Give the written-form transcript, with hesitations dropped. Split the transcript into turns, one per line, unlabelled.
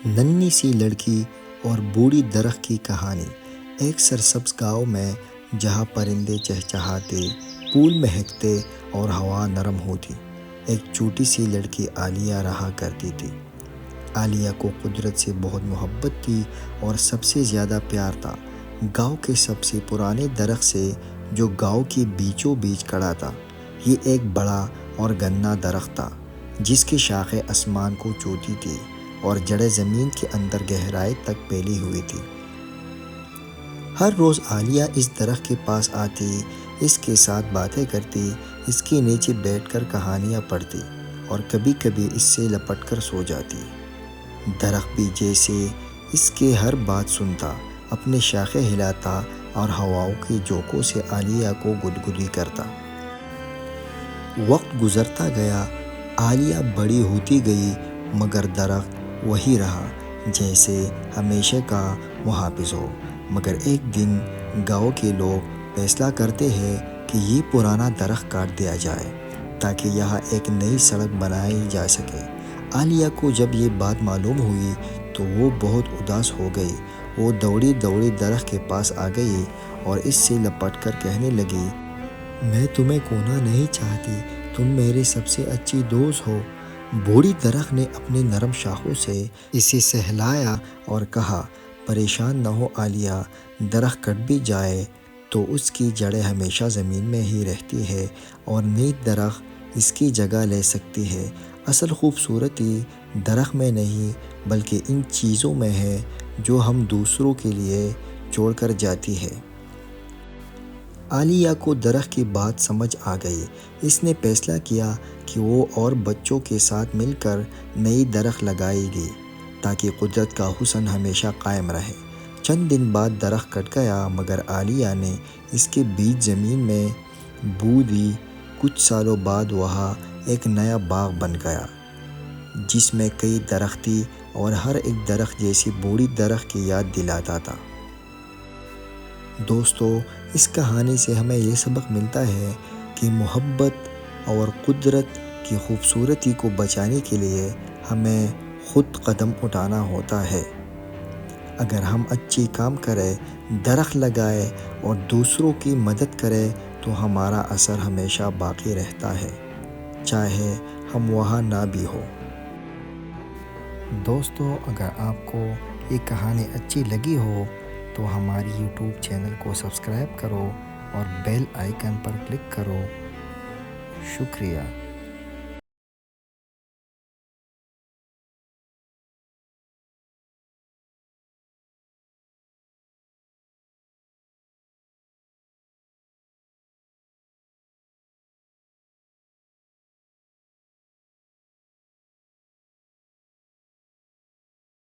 ننھی سی لڑکی اور بوڑھی درخت کی کہانی۔ ایک سرسبز گاؤں میں جہاں پرندے چہچہاتے، پھول مہکتے اور ہوا نرم ہوتی، ایک چھوٹی سی لڑکی عالیہ رہا کرتی تھی۔ عالیہ کو قدرت سے بہت محبت تھی اور سب سے زیادہ پیار تھا گاؤں کے سب سے پرانے درخت سے جو گاؤں کے بیچوں بیچ کھڑا تھا۔ یہ ایک بڑا اور گھنا درخت تھا جس کی شاخیں آسمان کو چھوتی تھی اور جڑیں زمین کے اندر گہرائی تک پھیلی ہوئی تھی۔ ہر روز عالیہ اس درخت کے پاس آتی، اس کے ساتھ باتیں کرتی، اس کے نیچے بیٹھ کر کہانیاں پڑھتی اور کبھی کبھی اس سے لپٹ کر سو جاتی۔ درخت بھی جیسے اس کے ہر بات سنتا، اپنے شاخیں ہلاتا اور ہواؤں کے جھونکوں سے عالیہ کو گدگدی کرتا۔ وقت گزرتا گیا، عالیہ بڑی ہوتی گئی، مگر درخت وہی رہا جیسے ہمیشہ کا محافظ ہو۔ مگر ایک دن گاؤں کے لوگ فیصلہ کرتے ہیں کہ یہ پرانا درخت کاٹ دیا جائے تاکہ یہاں ایک نئی سڑک بنائی جا سکے۔ عالیہ کو جب یہ بات معلوم ہوئی تو وہ بہت اداس ہو گئی۔ وہ دوڑی دوڑی درخت کے پاس آ گئی اور اس سے لپٹ کر کہنے لگی، میں تمہیں کھونا نہیں چاہتی، تم میرے سب سے اچھی دوست ہو۔ بوڑھی درخت نے اپنی نرم شاخوں سے اسے سہلایا اور کہا، پریشان نہ ہو عالیہ، درخت کٹ بھی جائے تو اس کی جڑیں ہمیشہ زمین میں ہی رہتی ہے اور نئی درخت اس کی جگہ لے سکتی ہے۔ اصل خوبصورتی درخت میں نہیں بلکہ ان چیزوں میں ہے جو ہم دوسروں کے لیے چھوڑ کر جاتی ہے۔ عالیہ کو درخت کی بات سمجھ آ گئی۔ اس نے فیصلہ کیا کہ وہ اور بچوں کے ساتھ مل کر نئی درخت لگائے گی تاکہ قدرت کا حسن ہمیشہ قائم رہے۔ چند دن بعد درخت کٹ گیا مگر عالیہ نے اس کے بیج زمین میں بو دی۔ کچھ سالوں بعد وہاں ایک نیا باغ بن گیا جس میں کئی درخت تھی اور ہر ایک درخت جیسی بوڑھی درخت کی یاد دلاتا تھا۔ دوستو، اس کہانی سے ہمیں یہ سبق ملتا ہے کہ محبت اور قدرت کی خوبصورتی کو بچانے کے لیے ہمیں خود قدم اٹھانا ہوتا ہے۔ اگر ہم اچھی کام کریں، درخت لگائیں اور دوسروں کی مدد کریں تو ہمارا اثر ہمیشہ باقی رہتا ہے، چاہے ہم وہاں نہ بھی ہوں۔ دوستو، اگر آپ کو یہ کہانی اچھی لگی ہو تو ہماری یوٹیوب چینل کو سبسکرائب کرو اور بیل آئیکن پر کلک کرو۔ شکریہ۔